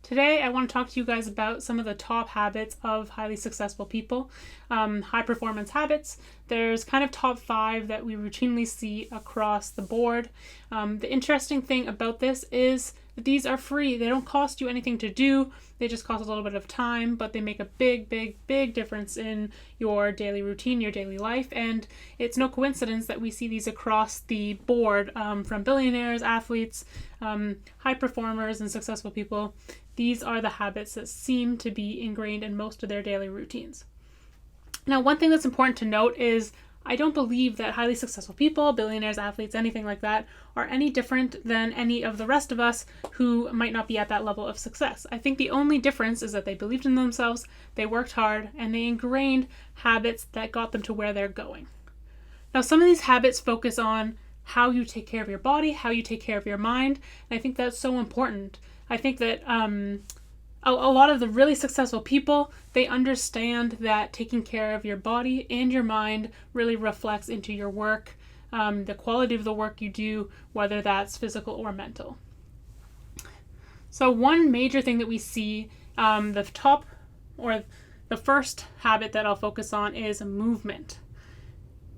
Today, I want to talk to you guys about some of the top habits of highly successful people, high performance habits. There's kind of top 5 that we routinely see across the board. The interesting thing about this is that these are free. They don't cost you anything to do. They just cost a little bit of time, but they make a big difference in your daily routine, your daily life. And it's no coincidence that we see these across the board from billionaires, athletes, high performers, and successful people. These are the habits that seem to be ingrained in most of their daily routines. Now, one thing that's important to note is I don't believe that highly successful people, billionaires, athletes, anything like that, are any different than any of the rest of us who might not be at that level of success. I think the only difference is that they believed in themselves, they worked hard, and they ingrained habits that got them to where they're going. Now, some of these habits focus on how you take care of your body, how you take care of your mind, and I think that's so important. I think that a lot of the really successful people, they understand that taking care of your body and your mind really reflects into your work, the quality of the work you do, whether that's physical or mental. So one major thing that we see, the first habit that I'll focus on is movement.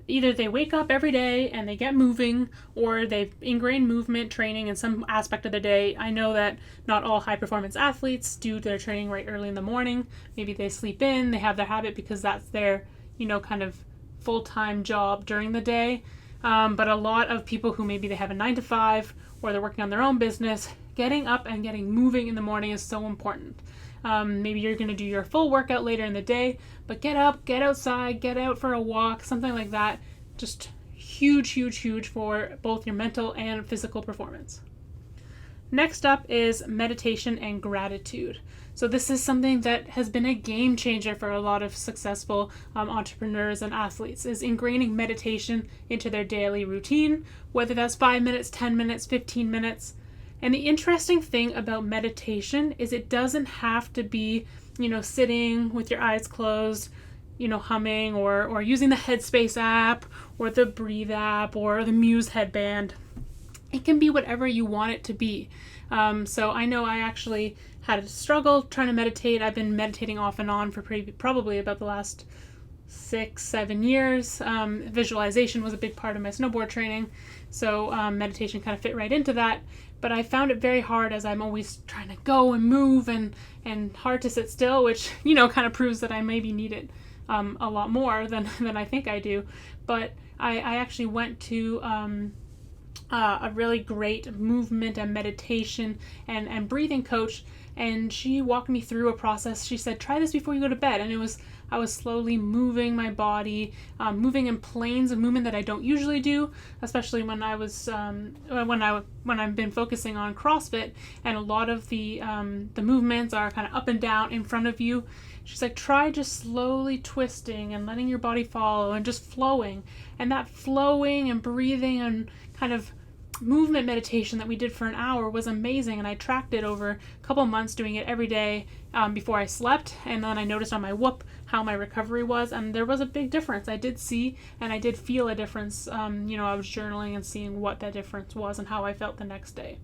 Either they wake up every day and they get moving, or they've ingrained movement training in some aspect of the day. I know that not all high performance athletes do their training right early in the morning. Maybe they sleep in, they have their habit because that's their, kind of full-time job during the day. But a lot of people who maybe they have a 9 to 5 or they're working on their own business, getting up and getting moving in the morning is so important. Maybe you're going to do your full workout later in the day, but get up, get outside, get out for a walk, something like that. Just huge for both your mental and physical performance. Next up is meditation and gratitude. So this is something that has been a game changer for a lot of successful entrepreneurs and athletes, is ingraining meditation into their daily routine, whether that's 5 minutes, 10 minutes, 15 minutes. And the interesting thing about meditation is it doesn't have to be, sitting with your eyes closed, humming or using the Headspace app or the Breathe app or the Muse headband. It can be whatever you want it to be. So I know I actually had a struggle trying to meditate. I've been meditating off and on for probably about the last 6-7 years. Visualization was a big part of my snowboard training. So meditation kind of fit right into that. But I found it very hard as I'm always trying to go and move and hard to sit still, which, kind of proves that I maybe need it a lot more than I think I do. But I actually went to a really great movement and meditation and breathing coach, and she walked me through a process. She said, try this before you go to bed. And I was slowly moving my body, moving in planes of movement that I don't usually do, especially when I've been focusing on CrossFit, and a lot of the movements are kind of up and down in front of you. She's like, try just slowly twisting and letting your body follow and just flowing. And that flowing and breathing and kind of movement meditation that we did for an hour was amazing, and I tracked it over a couple months, doing it every day before I slept, and then I noticed on my Whoop how my recovery was, and there was a big difference. I did see and I did feel a difference. I was journaling and seeing what that difference was and how I felt the next day.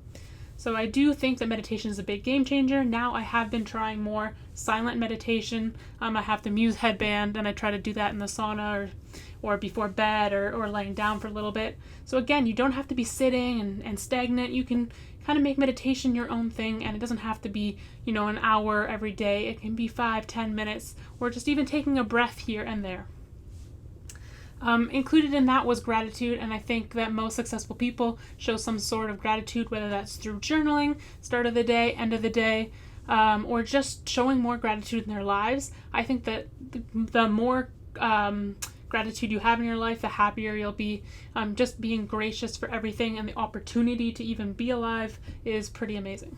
So I do think that meditation is a big game changer. Now I have been trying more silent meditation. I have the Muse headband, and I try to do that in the sauna or before bed or laying down for a little bit. So again, you don't have to be sitting and stagnant. You can kind of make meditation your own thing, and it doesn't have to be, an hour every day. It can be 5-10 minutes, or just even taking a breath here and there. Included in that was gratitude, and I think that most successful people show some sort of gratitude, whether that's through journaling, start of the day, end of the day, or just showing more gratitude in their lives. I think that the more gratitude you have in your life, the happier you'll be. Just being gracious for everything and the opportunity to even be alive is pretty amazing.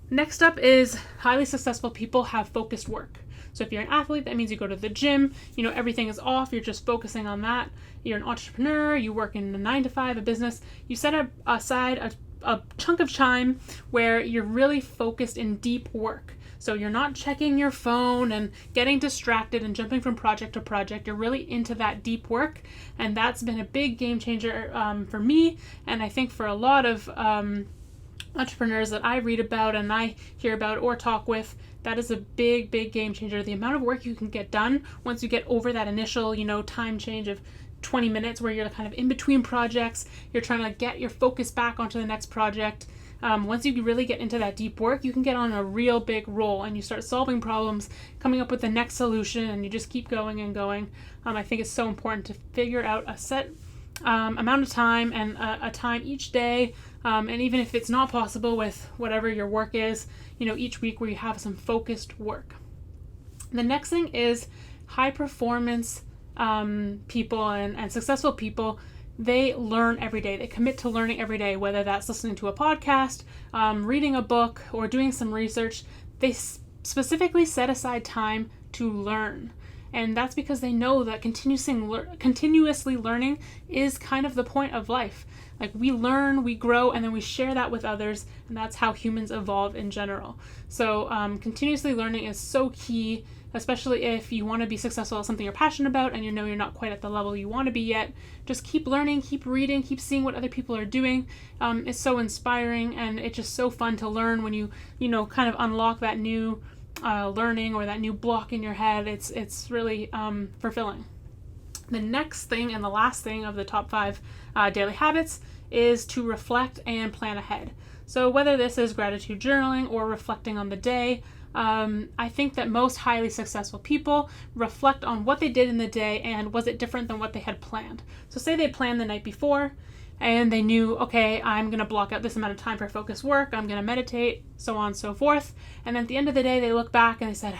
Next up is highly successful people have focused work. So if you're an athlete, that means you go to the gym, everything is off, you're just focusing on that. You're an entrepreneur, you work in a 9 to 5, a business, you set aside a chunk of time where you're really focused in deep work. So you're not checking your phone and getting distracted and jumping from project to project. You're really into that deep work, and that's been a big game changer for me, and I think for a lot of entrepreneurs that I read about and I hear about or talk with, that is a big, big game changer. The amount of work you can get done once you get over that initial, time change of 20 minutes where you're kind of in between projects, you're trying to get your focus back onto the next project. Once you really get into that deep work, you can get on a real big roll and you start solving problems, coming up with the next solution, and you just keep going and going. I think it's so important to figure out a set amount of time and a time each day, and even if it's not possible with whatever your work is, each week where you have some focused work. The next thing is high performance people and successful people. They learn every day. They commit to learning every day, whether that's listening to a podcast, reading a book, or doing some research. They specifically set aside time to learn. And that's because they know that continuously learning is kind of the point of life. Like, we learn, we grow, and then we share that with others, and that's how humans evolve in general. So continuously learning is so key, especially if you want to be successful at something you're passionate about and you're not quite at the level you want to be yet. Just keep learning, keep reading, keep seeing what other people are doing. It's so inspiring, and it's just so fun to learn when you kind of unlock that new learning or that new block in your head. It's really fulfilling. The next thing and the last thing of the top 5 daily habits is to reflect and plan ahead. So whether this is gratitude journaling or reflecting on the day, I think that most highly successful people reflect on what they did in the day and was it different than what they had planned. So say they planned the night before and they knew, okay, I'm going to block out this amount of time for focused work, I'm going to meditate, so on and so forth. And then at the end of the day, they look back and they said,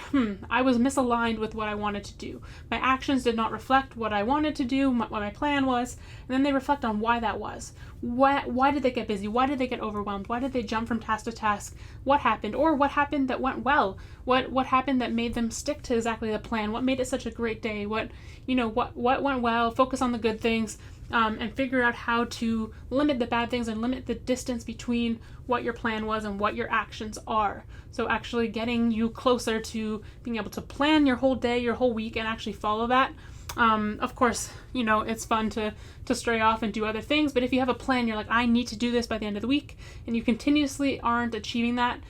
I was misaligned with what I wanted to do. My actions did not reflect what I wanted to do, what my plan was. And then they reflect on why that was. Why did they get busy? Why did they get overwhelmed? Why did they jump from task to task? What happened? Or what happened that went well? What happened that made them stick to exactly the plan? What made it such a great day? What went well? Focus on the good things. And figure out how to limit the bad things and limit the distance between what your plan was and what your actions are. So actually getting you closer to being able to plan your whole day, your whole week, and actually follow that. Of course, it's fun to stray off and do other things, but if you have a plan, you're like, I need to do this by the end of the week, and you continuously aren't achieving that,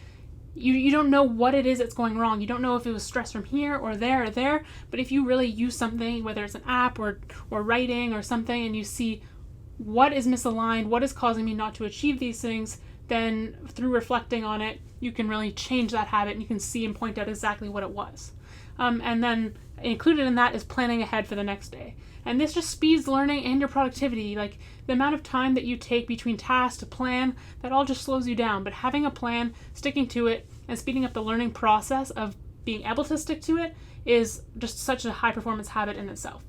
you don't know what it is that's going wrong. You don't know if it was stress from here or there, but if you really use something, whether it's an app or writing or something, and you see what is misaligned, what is causing me not to achieve these things, then through reflecting on it, you can really change that habit and you can see and point out exactly what it was. And then included in that is planning ahead for the next day. And this just speeds learning and your productivity. Like, the amount of time that you take between tasks to plan, that all just slows you down. But having a plan, sticking to it, and speeding up the learning process of being able to stick to it is just such a high performance habit in itself.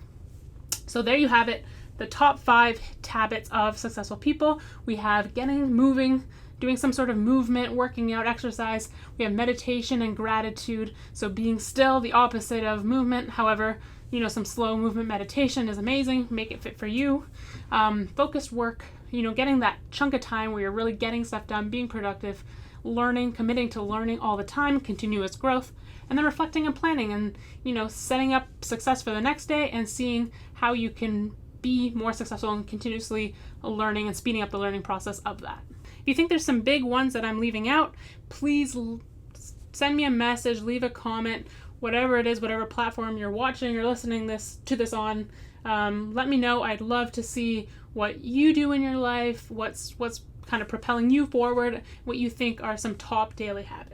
So there you have it, the top 5 habits of successful people. We have getting moving, doing some sort of movement, working out, exercise. We have meditation and gratitude. So being still, the opposite of movement. However, some slow movement meditation is amazing. Make it fit for you. Focused work, getting that chunk of time where you're really getting stuff done, being productive, learning, committing to learning all the time, continuous growth, and then reflecting and planning and, setting up success for the next day and seeing how you can be more successful and continuously learning and speeding up the learning process of that. If you think there's some big ones that I'm leaving out, please send me a message, leave a comment, whatever it is, whatever platform you're watching or listening to this on. Let me know. I'd love to see what you do in your life, what's kind of propelling you forward, what you think are some top daily habits.